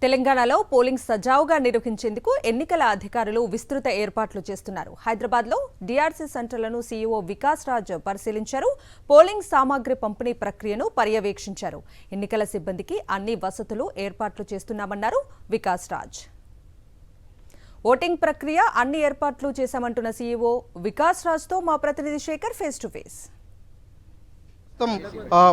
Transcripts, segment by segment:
తెలంగాణలో పోలింగ్ సజావుగా నిర్వహించేందుకు ఎన్నికల అధికారులు విస్తృత ఏర్పాట్లు చేస్తున్నారు. హైదరాబాద్లో డీఆర్సీ సెంటర్లను సీఈఓ వికాస్ రాజ్ పరిశీలించారు. పోలింగ్ సామాగ్రి పంపిణీ ప్రక్రియను పర్యవేక్షించారు. ఎన్నికల సిబ్బందికి అన్ని వసతులు ఏర్పాట్లు చేస్తున్నామన్నారు వికాస్ రాజ్. ఓటింగ్ ప్రక్రియ అన్ని ఏర్పాట్లు చేశామంటున్న సీఈఓ వికాస్ రాజ్తో మా ప్రతినిధి శేఖర్ ఫేస్ టు ఫేస్.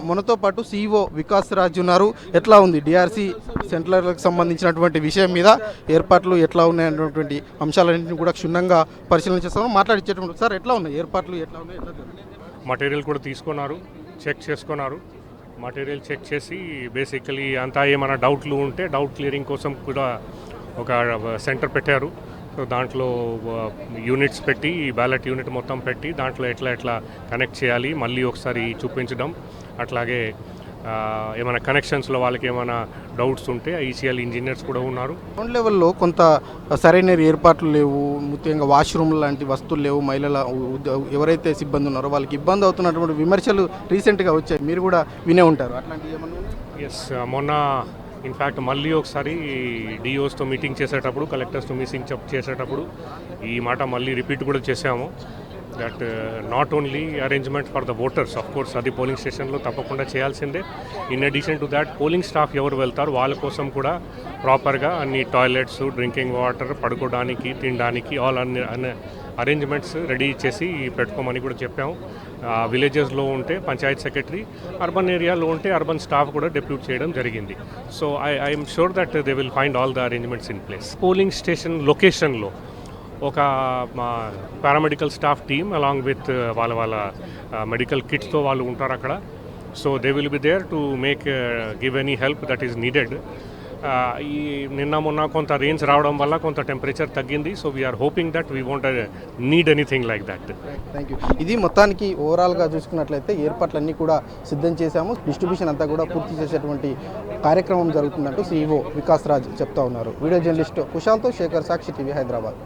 మనతో పాటు సీఈఓ వికాస్ రాజ్ ఉన్నారు. ఎట్లా ఉంది డిఆర్సీ సెంటర్లకు సంబంధించినటువంటి విషయం మీద ఏర్పాట్లు ఎట్లా ఉన్నాయన్నటువంటి అంశాలన్నింటినీ కూడా క్షుణ్ణంగా పరిశీలన చేస్తాము. మాట్లాడించేటువంటి సార్ ఎట్లా ఉన్నాయి ఏర్పాట్లు, ఎట్లా ఉన్నాయి? మటీరియల్ కూడా తీసుకున్నారు, చెక్ చేసుకున్నారు. మటీరియల్ చెక్ చేసి బేసికలీ అంతా ఏమైనా డౌట్లు ఉంటే డౌట్ క్లియరింగ్ కోసం కూడా ఒక సెంటర్ పెట్టారు. సో దాంట్లో యూనిట్స్ పెట్టి బ్యాలెట్ యూనిట్ మొత్తం పెట్టి దాంట్లో ఎట్లా కనెక్ట్ చేయాలి మళ్ళీ ఒకసారి చూపించడం. అట్లాగే ఏమైనా కనెక్షన్స్లో వాళ్ళకి ఏమైనా డౌట్స్ ఉంటే ఈసీఎల్ ఇంజనీర్స్ కూడా ఉన్నారు. గ్రౌండ్ లెవెల్లో కొంత సరైన ఏర్పాట్లు లేవు, ముఖ్యంగా వాష్రూమ్ లాంటి వస్తువులు లేవు. మహిళల ఎవరైతే సిబ్బంది ఉన్నారో వాళ్ళకి ఇబ్బంది అవుతున్నటువంటి విమర్శలు రీసెంట్గా వచ్చాయి, మీరు కూడా వినే ఉంటారు. అట్లాంటివి ఏమన్నా? ఎస్, మొన్న ఇన్ఫ్యాక్ట్ మళ్ళీ ఒకసారి డిఓస్తో మీటింగ్ చేసేటప్పుడు, కలెక్టర్స్తో మీటింగ్ చేసేటప్పుడు ఈ మాట మళ్ళీ రిపీట్ కూడా చేసాము. That not only arrangement for the voters, of course అది పోలింగ్ స్టేషన్లో తప్పకుండా చేయాల్సిందే. In addition to that polling staff ఎవరు వెళ్తారు వాళ్ళ కోసం కూడా ప్రాపర్గా అన్ని టాయిలెట్స్, డ్రింకింగ్ వాటర్, పడుకోవడానికి, తినడానికి అన్ని అరేంజ్మెంట్స్ రెడీ చేసి పెట్టుకోమని కూడా చెప్పాము. విలేజెస్లో ఉంటే పంచాయత్ సెక్రటరీ, అర్బన్ ఏరియాలో ఉంటే అర్బన్ స్టాఫ్ కూడా డెప్యూట్ చేయడం జరిగింది. So I'm sure that they will find all the arrangements in place. Polling station లొకేషన్లో ఒక paramedical staff team along with వాళ్ళ మెడికల్ కిట్స్తో వాళ్ళు ఉంటారు అక్కడ. So they will be there to give any help that is needed. ఈ నిన్న మొన్న కొంత రేంజ్ రావడం వల్ల కొంత టెంపరేచర్ తగ్గింది. So we're hoping that we won't need anything like that. Thank you. ఇది మొత్తానికి ఓవరాల్గా చూసుకున్నట్లయితే ఏర్పాట్లన్నీ కూడా సిద్ధం చేశాము. డిస్ట్రిబ్యూషన్ అంతా కూడా పూర్తి చేసేటువంటి కార్యక్రమం జరుగుతుందంటూ సీఈఓ వికాస్ రాజ్ చెప్తా ఉన్నారు. వీడియో జర్నలిస్ట్ కుశాల్తో శేఖర్, సాక్షి టీవీ, హైదరాబాద్.